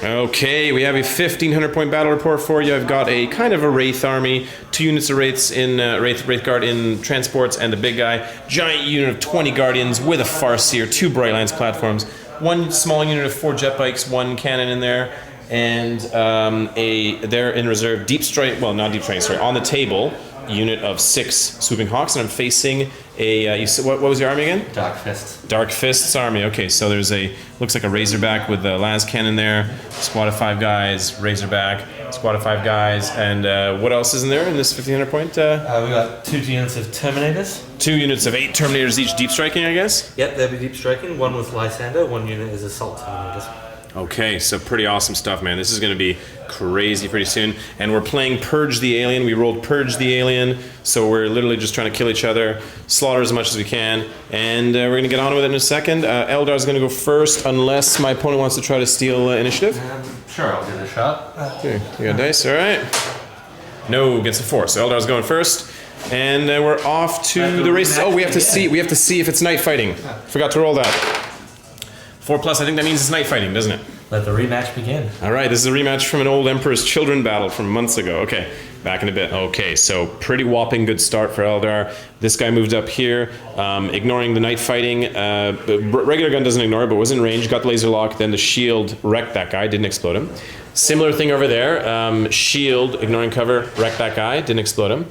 Okay, we have a 1,500 point battle report for you. I've got a kind of a Wraith army, 2 units of Wraiths in Wraithguard in transports, and the big guy. Giant unit of 20 Guardians with a Farseer, 2 Brightlands platforms, 1 small unit of 4 Jetbikes, 1 cannon in there, and they're in reserve deep strike. Well, not deep strike. Sorry, on the table. Unit of 6 Swooping Hawks, and I'm facing a, what was your army again? Dark Fists. Dark Fists army, okay, so there's looks like a Razorback with a las cannon there, squad of 5 guys, Razorback, squad of 5 guys, and what else is in there in this 1,500 point? We got 2 units of Terminators. 2 units of 8 Terminators each deep striking, I guess? Yep, they'll be deep striking, 1 with Lysander, 1 unit is Assault Terminators. Okay, so pretty awesome stuff, man. This is going to be crazy pretty soon. And we're playing Purge the Alien. We rolled Purge the Alien, so we're literally just trying to kill each other, slaughter as much as we can, and we're going to get on with it in a second. Eldar's going to go first, unless my opponent wants to try to steal initiative. Sure, I'll give it a shot. Okay, you got dice, all right. No, gets a 4, so Eldar's going first. And we're off to the races. Oh, we have to see if it's night fighting. Forgot to roll that. 4+, I think that means it's night fighting, doesn't it? Let the rematch begin. All right, this is a rematch from an old Emperor's Children battle from months ago. Okay, back in a bit. Okay, so pretty whopping good start for Eldar. This guy moved up here, ignoring the night fighting. Regular gun doesn't ignore it, but was in range, got the laser lock, then the shield wrecked that guy, didn't explode him. Similar thing over there, shield, ignoring cover, wrecked that guy, didn't explode him.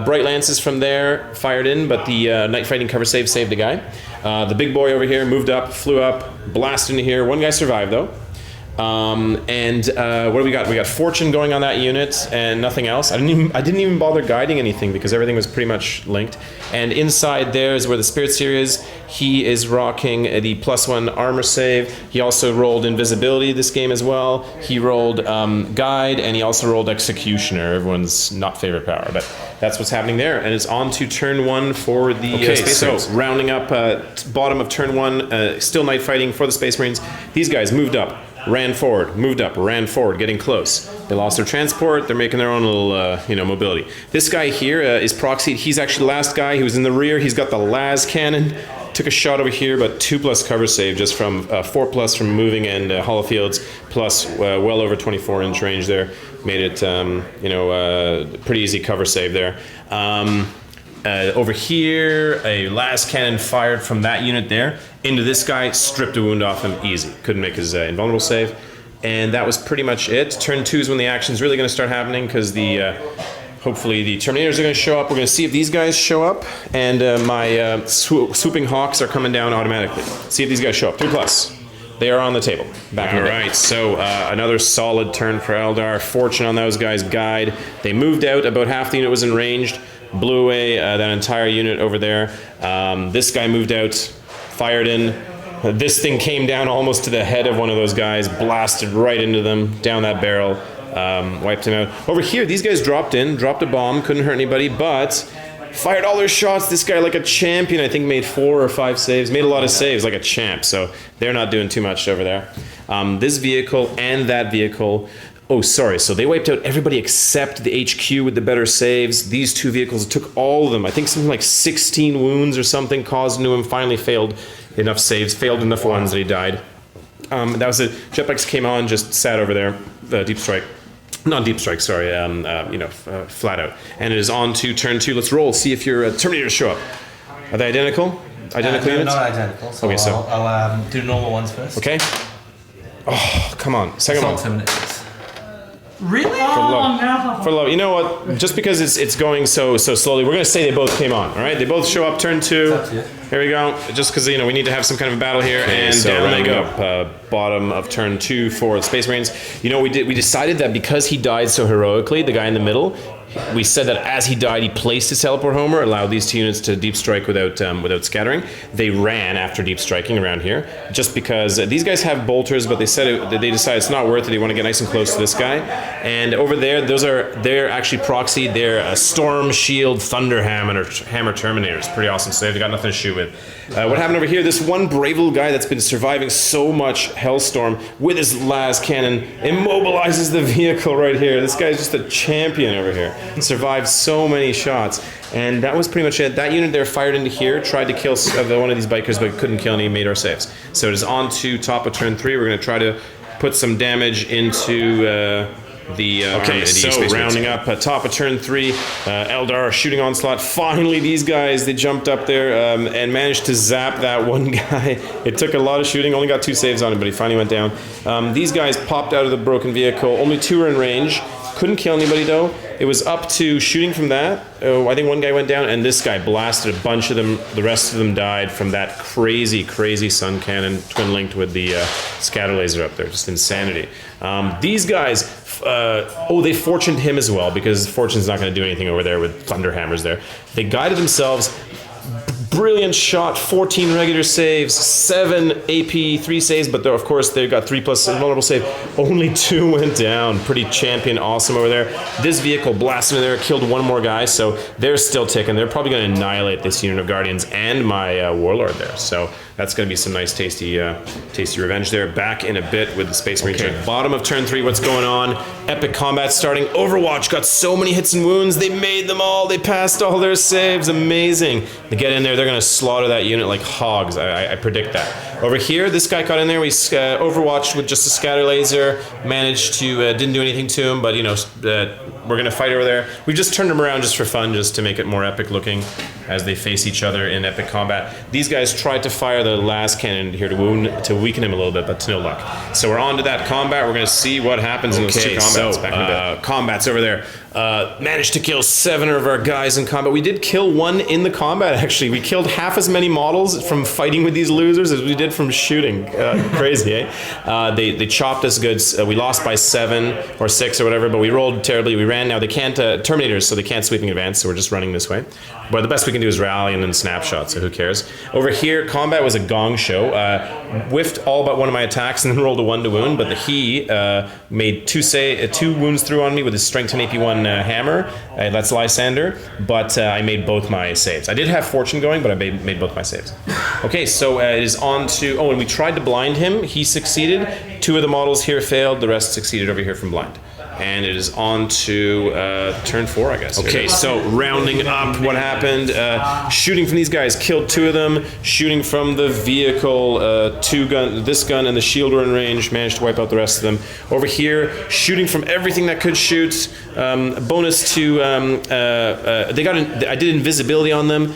Bright lances from there, fired in, but the night fighting cover save saved the guy. The big boy over here moved up, flew up, blasted into here. 1 guy survived though. What do we got? We got fortune going on that unit and nothing else. I didn't even bother guiding anything because everything was pretty much linked. And inside there is where the Spiritseer is. He is rocking the +1 armor save. He also rolled invisibility this game as well. He rolled guide, and he also rolled executioner, everyone's not favorite power, but that's what's happening there. And it's on to turn 1 for the Space Marines. So rounding up bottom of turn 1, still night fighting for the Space Marines. These guys moved up, ran forward, moved up, ran forward, getting close. They lost their transport. They're making their own little, mobility. This guy here is proxied. He's actually the last guy. He was in the rear. He's got the las cannon. Took a shot over here, but 2+ cover save just from 4+ from moving and hollow fields, plus well over 24-inch range there. Made it, pretty easy cover save there. Over here, a las cannon fired from that unit there into this guy, stripped a wound off him, easy. Couldn't make his invulnerable save. And that was pretty much it. Turn 2 is when the action's really going to start happening because hopefully the Terminators are going to show up. We're going to see if these guys show up, and my Swooping Hawks are coming down automatically. See if these guys show up. 3+. They are on the table. Back in the right, so another solid turn for Eldar. Fortune on those guys, guide. They moved out. About half the unit was enraged. Blew away that entire unit over there. This guy moved out, fired in. This thing came down almost to the head of one of those guys, blasted right into them, down that barrel, wiped him out. Over here, these guys dropped in, dropped a bomb, couldn't hurt anybody, but fired all their shots. This guy, like a champion, I think made 4 or 5 saves, made a lot of saves like a champ, so they're not doing too much over there. This vehicle and that vehicle. Oh, sorry, so they wiped out everybody except the HQ with the better saves. These 2 vehicles took all of them. I think something like 16 wounds or something caused into him, finally failed enough saves, failed enough ones that he died. That was it. Jetbikes came on, just sat over there, deep strike. Not deep strike, sorry, flat out. And it is on to turn 2. Let's roll, see if your Terminators show up. Are they identical? Identical units? Not identical, so, okay, so I'll do normal ones first. Okay. Oh, come on. Second one. Terminators. Really? For love. You know what? Just because it's going so slowly, we're going to say they both came on, all right? They both show up turn 2. Here we go. Just because, we need to have some kind of a battle here. Okay, and so rounding up bottom of turn 2 for the Space Marines. We decided that because he died so heroically, the guy in the middle, we said that as he died, he placed his teleport homer, allowed these 2 units to deep strike without scattering. They ran after deep striking around here, just because these guys have bolters, but they decided it's not worth it. They want to get nice and close to this guy. And over there, they're actually proxied. They're Storm, Shield, Thunder Hammer Terminators. Pretty awesome save. They got nothing to shoot with. What happened over here? This one brave little guy that's been surviving so much Hellstorm with his las cannon immobilizes the vehicle right here. This guy's just a champion over here. Survived so many shots, and that was pretty much it. That unit there fired into here, tried to kill one of these bikers, but couldn't kill any, made our saves. So it is on to top of turn 3. We're going to try to put some damage into the okay, so rounding up top of turn 3, Eldar shooting onslaught. Finally, these guys, they jumped up there and managed to zap that one guy. It took a lot of shooting, only got 2 saves on him, but he finally went down. These guys popped out of the broken vehicle. Only 2 were in range. Couldn't kill anybody though. It was up to shooting from that. Oh, I think one guy went down, and this guy blasted a bunch of them. The rest of them died from that crazy Suncannon twin linked with the Scatterlaser up there. Just insanity. These guys, they fortuned him as well, because Fortune's not going to do anything over there with Thunderhammers there. They guided themselves. Brilliant shot, 14 regular saves, 7 AP, 3 saves, but of course they've got 3 plus vulnerable save. Only 2 went down. Pretty champion awesome over there. This vehicle blasted in there, killed 1 more guy, so they're still ticking. They're probably going to annihilate this unit of Guardians and my Warlord there. So that's going to be some nice tasty revenge there. Back in a bit with the Space Marine. Okay. Bottom of turn 3, what's going on? Epic combat starting. Overwatch got so many hits and wounds. They made them all. They passed all their saves. Amazing. They get in there. They're going to slaughter that unit like hogs. I predict that. Over here, this guy got in there. We overwatched with just a scatter laser. Managed to, didn't do anything to him, but you know, we're going to fight over there. We just turned him around just for fun, just to make it more epic looking as they face each other in epic combat. These guys tried to fire the last cannon here to weaken him a little bit, but to no luck. So we're on to that combat. We're going to see what happens in those 2 combats. Back in a bit. Combats over there. Managed to kill 7 of our guys in combat. We did kill 1 in the combat, actually. We killed half as many models from fighting with these losers as we did from shooting. Crazy, eh? They chopped us good. We lost by 7 or 6 or whatever, but we rolled terribly. We ran. Now they can't, Terminators, so they can't sweep in advance, so we're just running this way. But the best we can do is rally and then snapshot, so who cares? Over here, combat was a gong show. Whiffed all but 1 of my attacks and then rolled a 1 to wound, but he made 2 wounds through on me with his strength 10 AP1 hammer. That's Lysander, but I made both my saves. I did have fortune going, but I made both my saves. Okay, so it is on to... Oh, and we tried to blind him. He succeeded. 2 of the models here failed. The rest succeeded over here from blind. And it is on to turn 4, I guess. Okay, so rounding up what happened. Shooting from these guys, killed 2 of them. Shooting from the vehicle, this gun and the shield were in range. Managed to wipe out the rest of them. Over here, shooting from everything that could shoot. Bonus to, I did invisibility on them.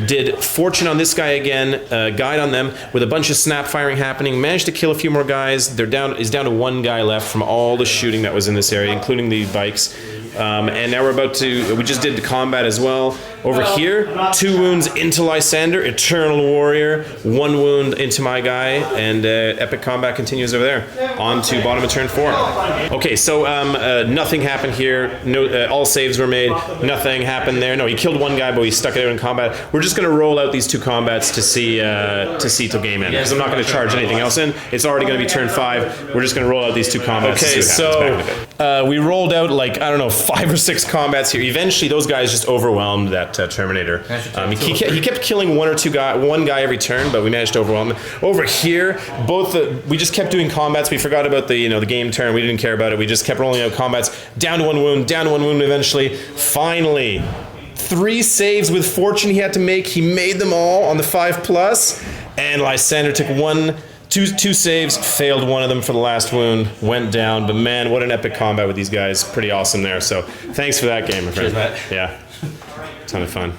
Did fortune on this guy again, guide on them with a bunch of snap firing happening, managed to kill a few more guys. Is down to 1 guy left from all the shooting that was in this area, including the bikes. And now we just did the combat as well. Over here, 2 wounds into Lysander, Eternal Warrior, 1 wound into my guy, and epic combat continues over there. On to bottom of turn 4. Okay, so nothing happened here. No, all saves were made. Nothing happened there. No, he killed 1 guy, but he stuck it out in combat. We're just going to roll out these 2 combats to see till game end, because I'm not going to charge anything else in. It's already going to be turn 5. We're just going to roll out these 2 combats. Okay, so we rolled out like, I don't know, 5 or 6 combats here. Eventually, those guys just overwhelmed that Terminator. He kept killing 1 guy every turn, but we managed to overwhelm him. Over here, we just kept doing combats. We forgot about the game turn. We didn't care about it. We just kept rolling out combats. Down to 1 wound eventually. Finally, 3 saves with fortune he had to make. He made them all on the 5+, and Lysander took 2 saves, failed 1 of them for the last wound, went down. But man, what an epic combat with these guys. Pretty awesome there. So thanks for that game, my friend. Cheers, Matt. Yeah. Ton of fun.